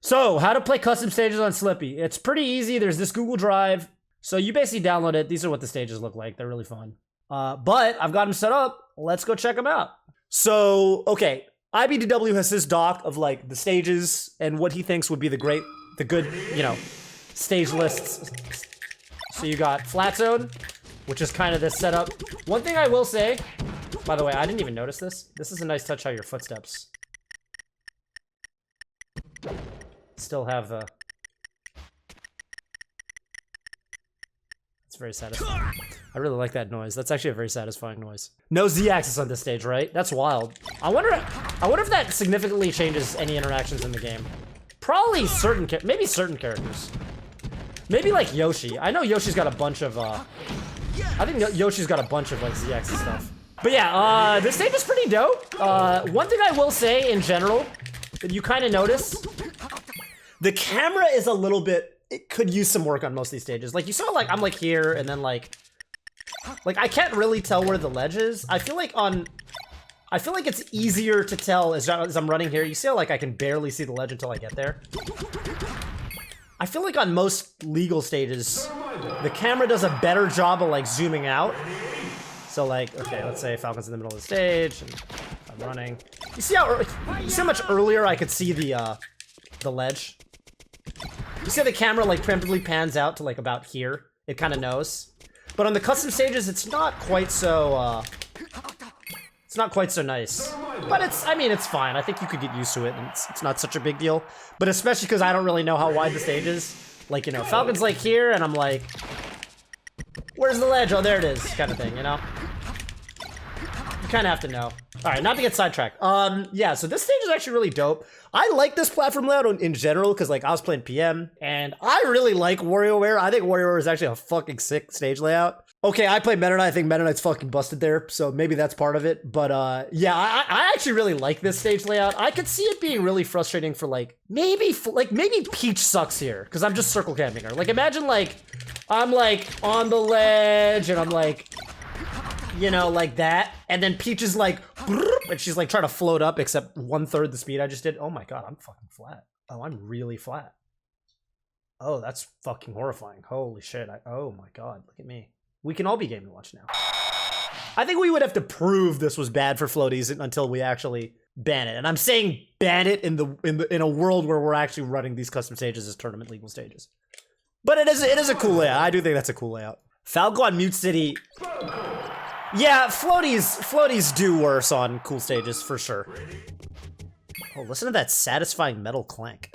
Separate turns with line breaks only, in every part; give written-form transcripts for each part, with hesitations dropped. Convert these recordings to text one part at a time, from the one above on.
So, how to play custom stages on Slippi. It's pretty easy. There's this Google Drive. So you basically download it. These are what the stages look like. They're really fun. But I've got them set up. Let's go check them out. So, okay. IBDW has this doc of like the stages and what he thinks would be the good, you know, stage lists. So you got Flat Zone, which is kind of this setup. One thing I will say, by the way, I didn't even notice this. This is a nice touch how your footsteps still have it's very satisfying. I really like that noise. That's actually a very satisfying noise. No Z-axis on this stage, right? That's wild. I wonder if that significantly changes any interactions in the game. Probably maybe certain characters. Maybe like Yoshi. I know Yoshi's got a bunch of I think Yoshi's got a bunch of like Z-axis stuff. But yeah, this stage is pretty dope. One thing I will say in general that you kind of notice, the camera is a little bit, it could use some work on most of these stages. Like you saw, like I'm like here and then like I can't really tell where the ledge is. I feel like it's easier to tell as I'm running here. You see how like I can barely see the ledge until I get there? I feel like on most legal stages, the camera does a better job of like zooming out. So like, okay, let's say Falcon's in the middle of the stage and I'm running. You see how much earlier I could see the ledge? You see how the camera like preemptively pans out to like about here? It kind of knows. But on the custom stages, it's not quite so nice. But I mean, it's fine. I think you could get used to it, and it's not such a big deal. But especially because I don't really know how wide the stage is. Like, you know, Falcon's like here, and I'm like, where's the ledge? Oh, there it is, kind of thing, you know? You kind of have to know. All right, not to get sidetracked. Yeah, so this stage is actually really dope. I like this platform layout in general because, like, I was playing PM, and I really like WarioWare. I think WarioWare is actually a fucking sick stage layout. Okay, I play Meta Knight. I think Meta Knight's fucking busted there, so maybe that's part of it. But, yeah, I actually really like this stage layout. I could see it being really frustrating for, like, maybe Peach sucks here because I'm just circle camping her. Like, imagine, like, I'm, like, on the ledge, and I'm, like, you know, like that, and then Peach is like, and she's like trying to float up, except 1/3 the speed I just did. Oh my god, I'm fucking flat. Oh, I'm really flat. Oh, that's fucking horrifying. Holy shit. Oh my god, look at me. We can all be Game & Watch now. I think we would have to prove this was bad for floaties until we actually ban it. And I'm saying ban it in a world where we're actually running these custom stages as tournament legal stages. But it is a cool layout. I do think that's a cool layout. Falco on Mute City. Yeah, floaties do worse on cool stages, for sure. Oh, listen to that satisfying metal clank.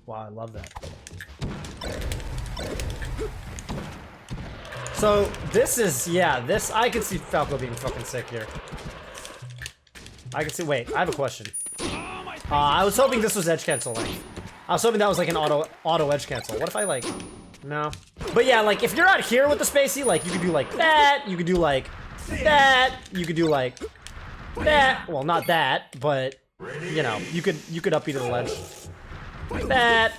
Wow, I love that. So, this is, yeah, I could see Falco being fucking sick here. I could see, wait, I have a question. I was hoping this was edge canceling. I was hoping that was like an auto edge cancel. What if I like, no. But yeah, like if you're out here with the spacey, like you could do like that, you could do like that, you could do like that. Well, not that, but you know, you could up to the ledge. Like that.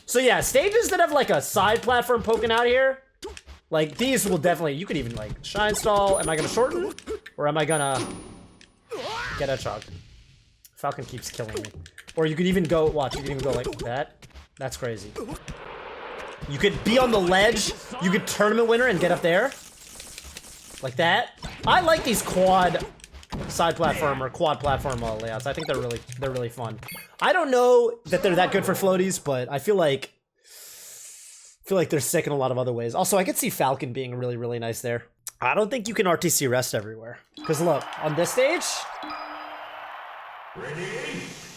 So yeah, stages that have like a side platform poking out here, like these will definitely, you could even like shine stall. Am I gonna shorten? Or am I gonna get a chug? Falcon keeps killing me. Or you could even go, watch, you could even go like that. That's crazy. You could be on the ledge, you could tournament winner and get up there. Like that. I like these quad side platform or quad platform layouts. I think they're really fun. I don't know that they're that good for floaties, but I feel like they're sick in a lot of other ways. Also, I could see Falcon being really nice there. I don't think you can RTC rest everywhere. Because look, on this stage,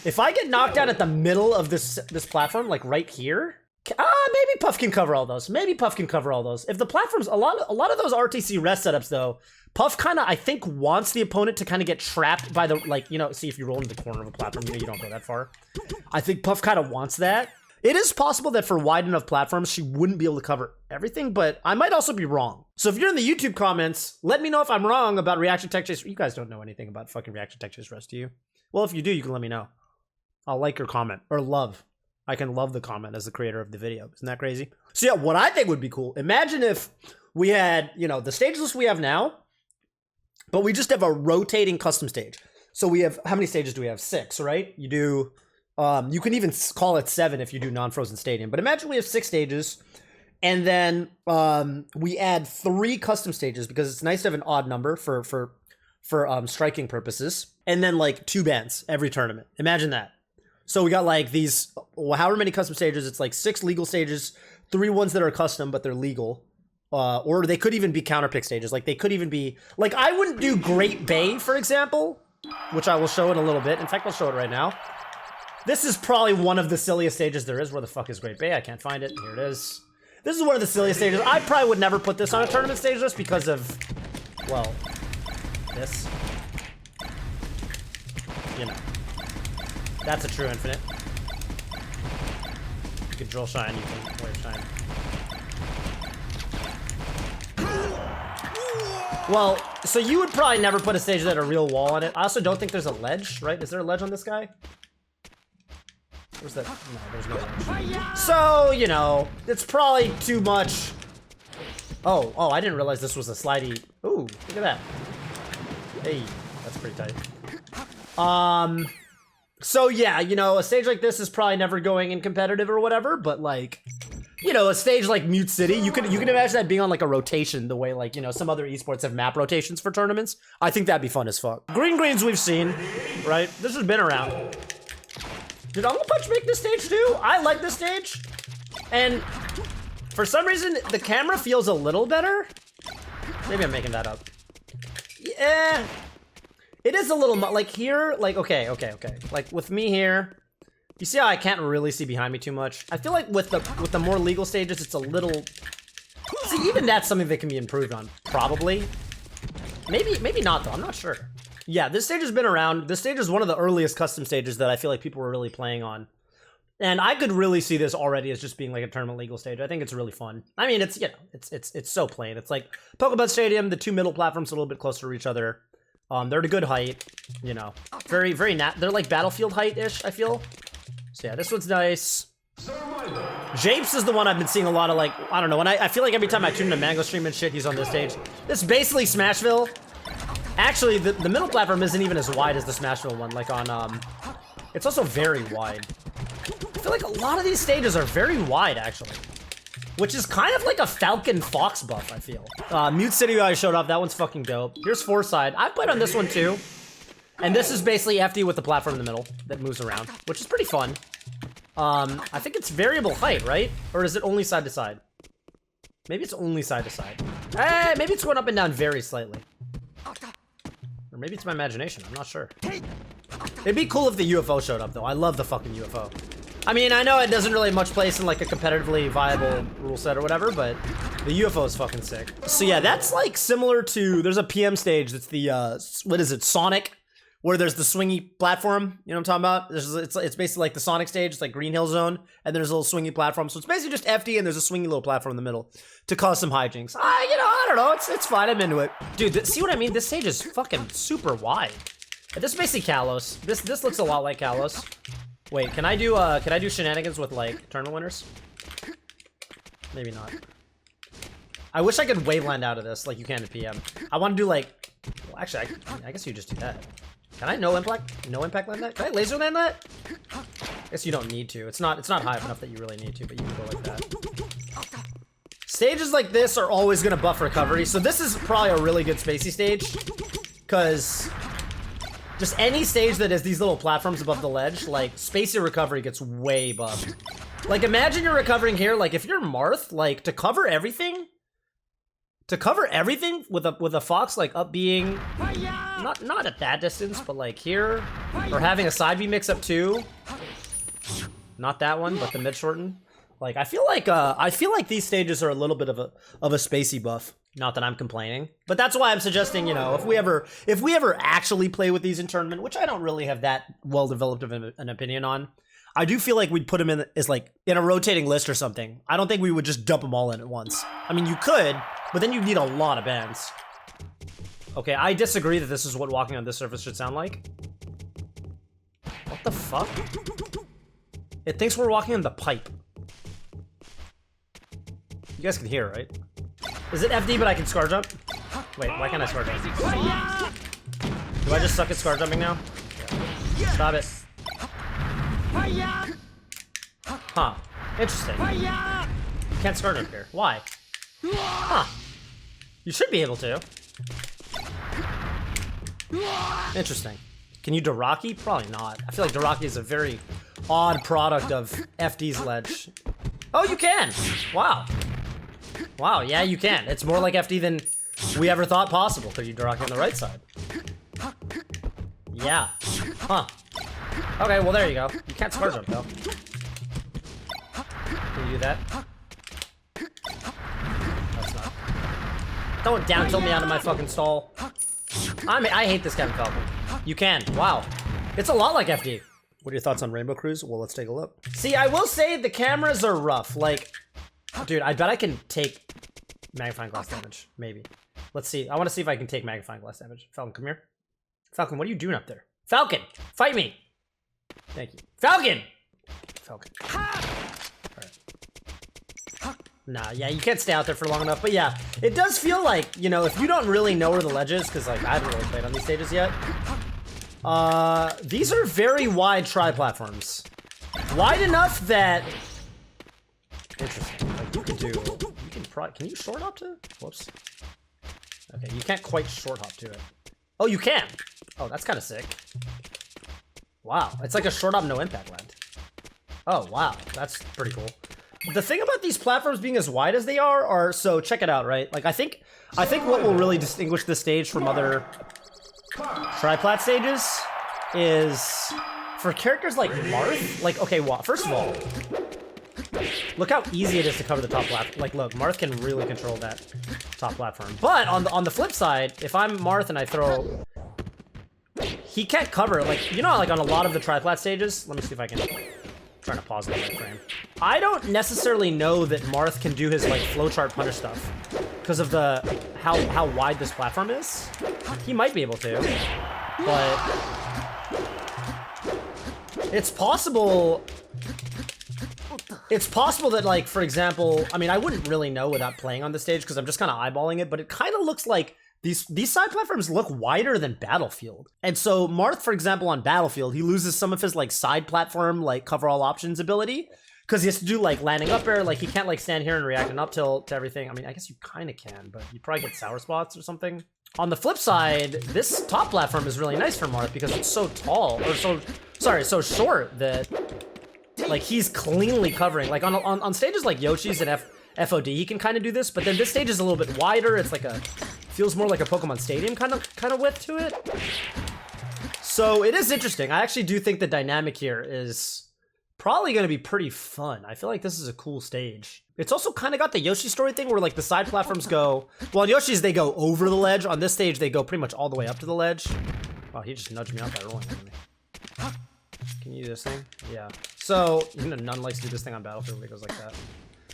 if I get knocked out at the middle of this platform, like right here, maybe Puff can cover all those. Maybe Puff can cover all those. If the platforms, a lot of those RTC rest setups though, Puff kind of, I think, wants the opponent to kind of get trapped by the, like, you know, see if you roll into the corner of a platform, you know, you don't go that far. I think Puff kind of wants that. It is possible that for wide enough platforms, she wouldn't be able to cover everything, but I might also be wrong. So if you're in the YouTube comments, let me know if I'm wrong about reaction tech chase. You guys don't know anything about fucking reaction tech chase rest, do you? Well, if you do, you can let me know. I'll like your comment, or love. I can love the comment as the creator of the video. Isn't that crazy? So yeah, what I think would be cool, imagine if we had, you know, the stage list we have now, but we just have a rotating custom stage. So we have, how many stages do we have? 6, right? You do, you can even call it 7 if you do non-frozen stadium. But imagine we have 6 stages, and then we add 3 custom stages because it's nice to have an odd number for striking purposes, and then like 2 bands every tournament. Imagine that. So we got like these, however many custom stages. It's like 6 legal stages, 3 ones that are custom but they're legal. Or they could even be counterpick stages. Like they could even be, like I wouldn't do Great Bay, for example, which I will show in a little bit. In fact, I'll show it right now. This is probably one of the silliest stages there is. Where the fuck is Great Bay? I can't find it. Here it is. This is one of the silliest stages. I probably would never put this on a tournament stage just because of, well, this. You know. That's a true infinite. You can drill shine, you can wave shine. Well, so you would probably never put a stage that had a real wall on it. I also don't think there's a ledge, right? Is there a ledge on this guy? Where's that? No, there's no ledge. So, you know, it's probably too much. Oh, I didn't realize this was a slidey. Ooh, look at that. Hey, that's pretty tight. So yeah, you know, a stage like this is probably never going in competitive or whatever, but like, you know, a stage like Mute City, you can imagine that being on like a rotation the way like, you know, some other esports have map rotations for tournaments. I think that'd be fun as fuck. Greens we've seen, right? This has been around. Did Uncle Punch make this stage too? I like this stage. And for some reason, the camera feels a little better. Maybe I'm making that up. Yeah. It is a little, like here, like, okay. Like with me here, you see how I can't really see behind me too much? I feel like with the more legal stages, it's a little, see, even that's something that can be improved on, probably. Maybe not though, I'm not sure. Yeah, this stage has been around. This stage is one of the earliest custom stages that I feel like people were really playing on. And I could really see this already as just being like a tournament legal stage. I think it's really fun. I mean, it's, you know, it's so plain. It's like Pokemon Stadium, the 2 middle platforms a little bit closer to each other. They're at a good height, you know, very they're like Battlefield height-ish, I feel. So yeah, this one's nice. Japes is the one I've been seeing a lot of, like, I don't know, when I feel like every time I tune into Mango stream and shit, he's on this stage. This is basically Smashville. Actually, the middle platform isn't even as wide as the Smashville one, like on, it's also very wide. I feel like a lot of these stages are very wide, actually. Which is kind of like a Falcon Fox buff, I feel. Mute City I showed up, that one's fucking dope. Here's Foreside. I've played on this one too. And this is basically FD with the platform in the middle that moves around, which is pretty fun. I think it's variable height, right? Or is it only side to side? Maybe it's only side to side. Maybe it's going up and down very slightly. Or maybe it's my imagination, I'm not sure. It'd be cool if the UFO showed up though. I love the fucking UFO. I mean, I know it doesn't really have much place in like a competitively viable rule set or whatever, but the UFO is fucking sick. So yeah, that's like similar to, there's a PM stage that's the, what is it, Sonic, where there's the swingy platform, you know what I'm talking about? It's basically like the Sonic stage, it's like Green Hill Zone, and there's a little swingy platform. So it's basically just FD and there's a swingy little platform in the middle to cause some hijinks. You know, I don't know, it's fine, I'm into it. Dude, see what I mean? This stage is fucking super wide. This is basically Kalos. This looks a lot like Kalos. Wait, can I do shenanigans with like tournament winners? Maybe not. I wish I could waveland out of this like you can in PM. I want to do like, well, actually, I guess you just do that. Can I no impact land that? Can I laser land that? I guess you don't need to. It's not high enough that you really need to, but you can go like that. Stages like this are always gonna buff recovery, so this is probably a really good spacey stage, because just any stage that has these little platforms above the ledge, like, spacey recovery gets way buffed. Like, imagine you're recovering here, like, if you're Marth, like, to cover everything with a Fox, like, up being, not at that distance, but, like, here, or having a side B mix up too. Not that one, but the mid shorten. Like, I feel like these stages are a little bit of a spacey buff. Not that I'm complaining, but that's why I'm suggesting, you know, if we ever actually play with these in tournament, which I don't really have that well developed of an opinion on, I do feel like we'd put them in as like in a rotating list or something. I don't think we would just dump them all in at once. I mean, you could, but then you'd need a lot of bands. Okay, I disagree that this is what walking on this surface should sound like. What the fuck? It thinks we're walking on the pipe. You guys can hear, right? Is it FD but I can scar jump? Wait, why can't I scar jump? Do I just suck at scar jumping now? Stop it. Huh. Interesting. You can't scar jump here. Why? Huh. You should be able to. Interesting. Can you Daraki? Probably not. I feel like Daraki is a very odd product of FD's ledge. Oh, you can! Wow. Wow, yeah, you can. It's more like FD than we ever thought possible, because you Daraki on the right side. Yeah. Huh. Okay, well, there you go. You can't scar jump, though. Can you do that? That's not. Don't down tilt me out of my fucking stall. I hate this kind of Falcon. You can. Wow. It's a lot like FD. What are your thoughts on Rainbow Cruise? Well, let's take a look. See, I will say the cameras are rough. Like, dude, I bet I can take magnifying glass damage. Maybe. Let's see. I want to see if I can take magnifying glass damage. Falcon, come here. Falcon, what are you doing up there? Falcon, fight me. Thank you. Falcon! Falcon. Alright. Nah, yeah, you can't stay out there for long enough. But yeah, it does feel like, you know, if you don't really know where the ledge is, because, like, I haven't really played on these stages yet. These are very wide tri-platforms. Wide enough that... Interesting. Like, you can do... Can you short hop to? Whoops. Okay, you can't quite short hop to it. Oh, you can! Oh, that's kind of sick. Wow, it's like a short hop, no impact land. Oh, wow, that's pretty cool. The thing about these platforms being as wide as they are, so check it out, right? Like, I think what will really distinguish this stage from other tri-plat stages is for characters like Marth. Like, okay, well, first of all, look how easy it is to cover the top platform. Like, look, Marth can really control that top platform. But on the flip side, if I'm Marth and I throw, he can't cover. Like, you know, like on a lot of the tri-plat stages. Let me see if I can. Trying to pause the right frame. I don't necessarily know that Marth can do his like flowchart punish stuff because of the how wide this platform is. He might be able to, but it's possible. It's possible that, like, for example, I mean, I wouldn't really know without playing on the stage because I'm just kind of eyeballing it, but it kind of looks like these side platforms look wider than Battlefield. And so Marth, for example, on Battlefield, he loses some of his, like, side platform, like, cover all options ability because he has to do, like, landing up air. Like, he can't, like, stand here and react an up tilt to everything. I mean, I guess you kind of can, but you probably get sour spots or something. On the flip side, this top platform is really nice for Marth because it's so tall, or so short that, like, he's cleanly covering. Like, on stages like Yoshi's and FOD, he can kind of do this, but then this stage is a little bit wider. It's like feels more like a Pokemon Stadium kind of width to it. So it is interesting. I actually do think the dynamic here is probably going to be pretty fun. I feel like this is a cool stage. It's also kind of got the Yoshi story thing where, like, the side platforms go, well, on Yoshi's they go over the ledge. On this stage they go pretty much all the way up to the ledge. Wow, he just nudged me out by rolling at me. Can you do this thing? Yeah. So, you know, none likes to do this thing on Battlefield when it goes like that.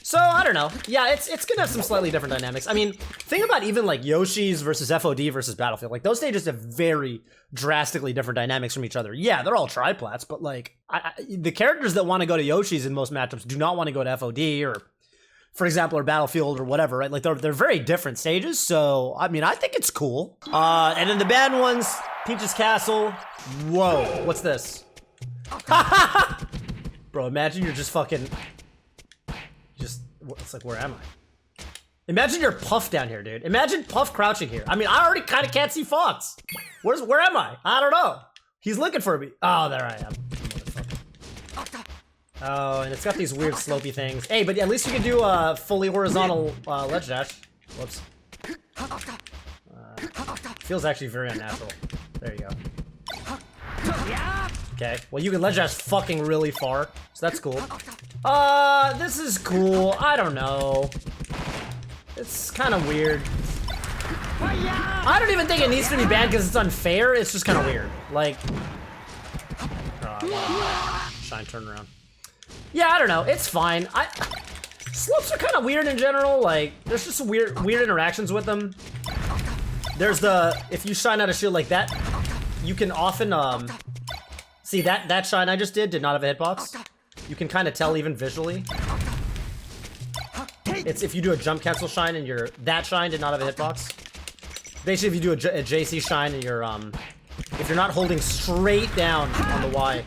So, I don't know. Yeah, it's gonna have some slightly different dynamics. I mean, think about even, like, Yoshi's versus FOD versus Battlefield. Like, those stages have very drastically different dynamics from each other. Yeah, they're all tri-plats, but, like, the characters that want to go to Yoshi's in most matchups do not want to go to FOD or, for example, or Battlefield or whatever, right? Like, they're very different stages, so, I mean, I think it's cool. And then the bad ones, Peach's Castle. Whoa, what's this? Bro, imagine you're just fucking... It's like, where am I? Imagine you're Puff down here, dude. Imagine Puff crouching here. I mean, I already kind of can't see Fox. Where am I? I don't know. He's looking for me. Oh, there I am. Oh, and it's got these weird slopey things. Hey, but at least you can do a fully horizontal ledge dash. Whoops. Feels actually very unnatural. There you go. Okay, well, you can ledge dash fucking really far, so that's cool. This is cool. I don't know. It's kind of weird. I don't even think it needs to be banned because it's unfair. It's just kind of weird. Like, shine turnaround. Yeah, I don't know. It's fine. Slopes are kind of weird in general. Like, there's just weird interactions with them. There's if you shine out a shield like that, you can often see that shine I just did not have a hitbox. You can kind of tell even visually. It's if you do a jump cancel shine and that shine did not have a hitbox. Basically, if you do a JC shine and if you're not holding straight down on the Y.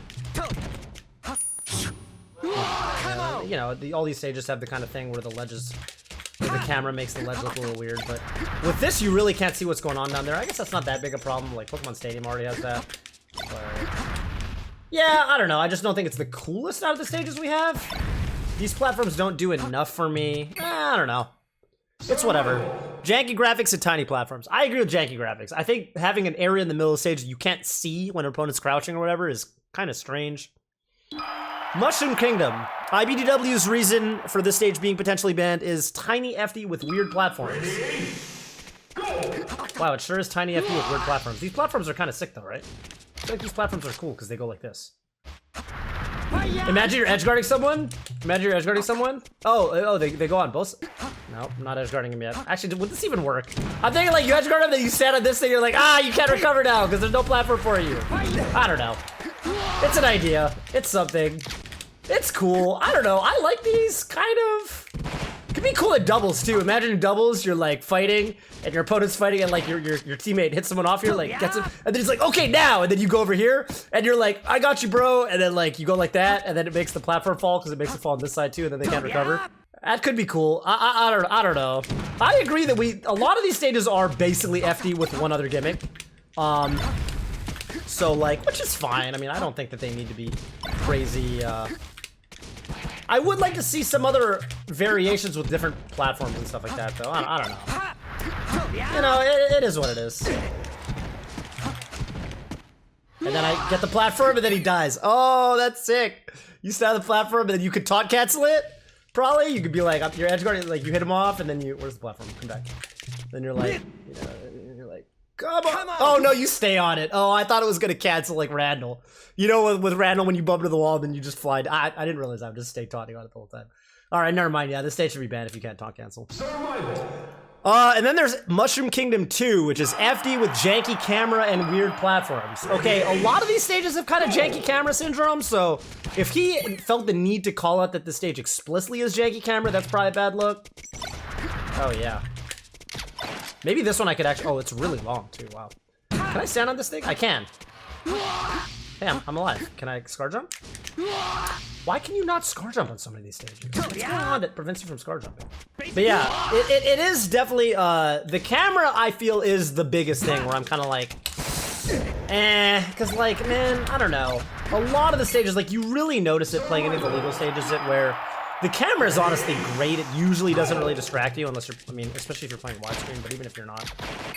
You know, all these stages have the kind of thing where the ledges, where the camera makes the ledge look a little weird, but with this, you really can't see what's going on down there. I guess that's not that big a problem. Like, Pokemon Stadium already has that. But yeah, I don't know. I just don't think it's the coolest out of the stages we have. These platforms don't do enough for me. I don't know. It's whatever. Janky graphics and tiny platforms. I agree with janky graphics. I think having an area in the middle of the stage that you can't see when an opponent's crouching or whatever is kind of strange. Mushroom Kingdom. IBDW's reason for this stage being potentially banned is tiny FD with weird platforms. Wow, it sure is tiny FD with weird platforms. These platforms are kind of sick though, right? I feel like these platforms are cool because they go like this. Imagine you're edgeguarding someone. Imagine you're edgeguarding someone. Oh, they go on both. No, I'm not edgeguarding him yet. Actually, would this even work? I'm thinking like you edgeguard him, then you stand on this thing, you're like, you can't recover now because there's no platform for you. I don't know. It's an idea. It's something. It's cool. I don't know. I like these kind of. It could be cool at doubles too. Imagine in doubles, you're like fighting, and your opponent's fighting, and like your teammate hits someone off here, like gets him, and then he's like, okay, now, and then you go over here, and you're like, I got you, bro, and then like you go like that, and then it makes the platform fall because it makes it fall on this side too, and then they can't recover. That could be cool. I don't know. I agree that a lot of these stages are basically FD with one other gimmick. So like, which is fine. I mean, I don't think that they need to be crazy. I would like to see some other variations with different platforms and stuff like that, though. I don't know. You know, it is what it is. And then I get the platform, and then he dies. Oh, that's sick. You stand on the platform, and then you could taunt cancel it. Probably. You could be like, up your edge guard, like you hit him off, and then you, where's the platform? Come back. Then you're like, you know, you're like, come on. Oh, no, you stay on it. Oh, I thought it was going to cancel like Randall. You know, with Randall, when you bump into the wall, then you just fly. I didn't realize I would just stay taunting on it the whole time. All right, never mind. Yeah, this stage should be banned if you can't taunt cancel. And then there's Mushroom Kingdom 2, which is FD with janky camera and weird platforms. Okay, a lot of these stages have kind of janky camera syndrome, so if he felt the need to call out that the stage explicitly is janky camera, that's probably a bad look. Oh, yeah. Maybe this one I could actually... Oh, it's really long, too. Wow. Can I stand on this thing? I can. Hey, I'm alive. Can I scar jump? Why can you not scar jump on some of these stages? What's going on that prevents you from scar jumping? But yeah, it is definitely... the camera, I feel, is the biggest thing where I'm kind of like... Because, like, man, I don't know. A lot of the stages, like, you really notice it playing any of the legal stages where... The camera is honestly great. It usually doesn't really distract you unless you're, I mean, especially if you're playing widescreen, but even if you're not.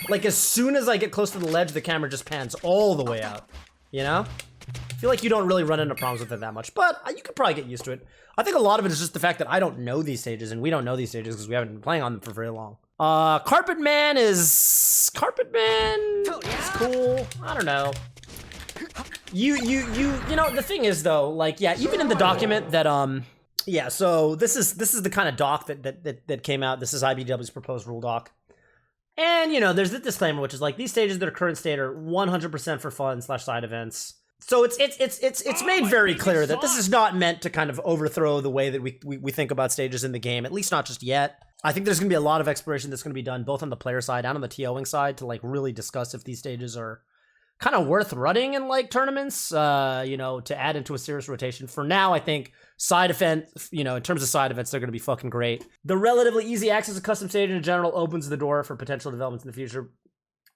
Like, as soon as I get close to the ledge, the camera just pans all the way out, you know? I feel like you don't really run into problems with it that much, but you could probably get used to it. I think a lot of it is just the fact that I don't know these stages, and we don't know these stages because we haven't been playing on them for very long. Carpet Man is cool. I don't know. You know, the thing is though, like, yeah, even in the document that, yeah, so this is the kind of doc that came out. This is IBW's proposed rule doc. And, you know, there's the disclaimer, which is like, these stages that are current state are 100% for fun / side events. So it's made very clear that this is not meant to kind of overthrow the way that we think about stages in the game, at least not just yet. I think there's going to be a lot of exploration that's going to be done both on the player side and on the TOing side to like really discuss if these stages are kind of worth running in like tournaments, you know, to add into a serious rotation. For now, I think side event, you know, in terms of side events, they're going to be fucking great. The relatively easy access to custom stages in general opens the door for potential developments in the future.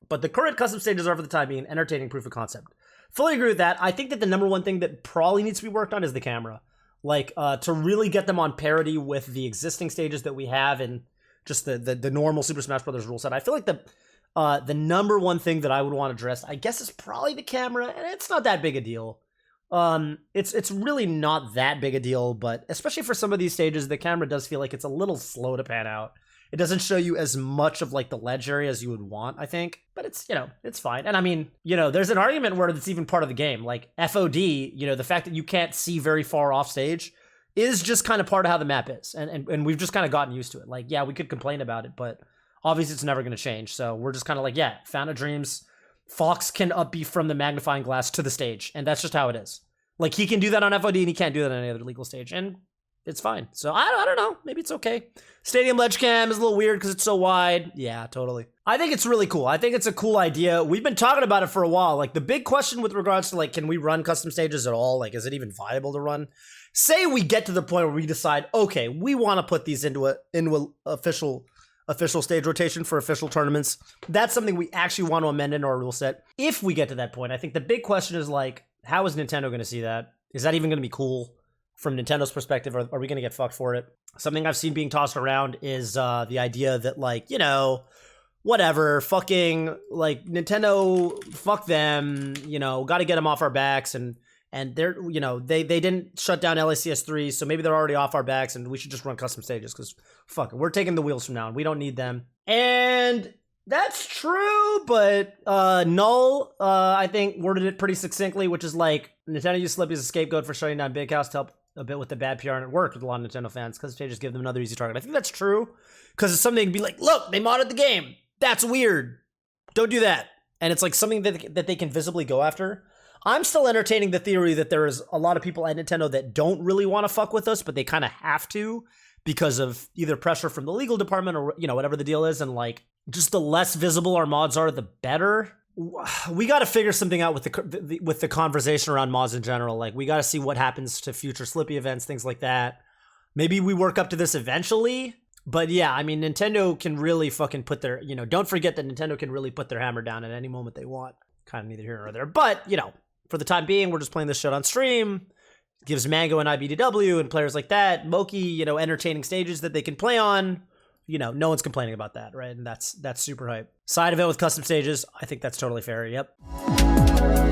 But the current custom stages are, for the time being, entertaining proof of concept. Fully agree with that. I think that the number one thing that probably needs to be worked on is the camera. Like, to really get them on parity with the existing stages that we have and just the normal Super Smash Bros. Rule set. I feel like the number one thing that I would want addressed, I guess, is probably the camera, and it's not that big a deal. It's really not that big a deal, but especially for some of these stages, the camera does feel like it's a little slow to pan out. It doesn't show you as much of like the ledge area as you would want, I think, but it's, you know, it's fine. And I mean, you know, there's an argument where it's even part of the game, like FOD, you know, the fact that you can't see very far off stage is just kind of part of how the map is. And we've just kind of gotten used to it. Like, yeah, we could complain about it, but obviously it's never going to change. So we're just kind of like, yeah, Fountain of Dreams, Fox can upbeat from the magnifying glass to the stage. And that's just how it is. Like, he can do that on FOD and he can't do that on any other legal stage. And it's fine. So I don't know. Maybe it's okay. Stadium ledge cam is a little weird because it's so wide. Yeah, totally. I think it's really cool. I think it's a cool idea. We've been talking about it for a while. Like the big question with regards to like, can we run custom stages at all? Like, is it even viable to run? Say we get to the point where we decide, okay, we want to put these into a official stage rotation for official tournaments. That's something we actually want to amend in our rule set. If we get to that point, I think the big question is like, how is Nintendo going to see that? Is that even going to be cool from Nintendo's perspective? Or are we going to get fucked for it? Something I've seen being tossed around is the idea that like, you know, whatever, fucking like Nintendo, fuck them, you know, got to get them off our backs. And they're, you know, they didn't shut down LACS 3, so maybe they're already off our backs and we should just run custom stages because fuck it, we're taking the wheels from now on. We don't need them. And that's true, but Null, I think, worded it pretty succinctly, which is like, Nintendo used Slippi as a scapegoat for shutting down Big House to help a bit with the bad PR, and it worked with a lot of Nintendo fans because they just give them another easy target. I think that's true because it's something to be like, look, they modded the game. That's weird. Don't do that. And it's like something that they can visibly go after. I'm still entertaining the theory that there is a lot of people at Nintendo that don't really want to fuck with us, but they kind of have to because of either pressure from the legal department or, you know, whatever the deal is. And like, just the less visible our mods are, the better. We got to figure something out with the conversation around mods in general. Like, we got to see what happens to future Slippi events, things like that. Maybe we work up to this eventually. But yeah, I mean, Nintendo can really fucking put their, you know, don't forget that Nintendo can really put their hammer down at any moment they want. Kind of neither here nor there. But, you know, for the time being, we're just playing this shit on stream. It gives Mango and IBDW and players like that, Moki, you know, entertaining stages that they can play on. You know, no one's complaining about that, right? And that's super hype. Side event with custom stages, I think that's totally fair. Yep.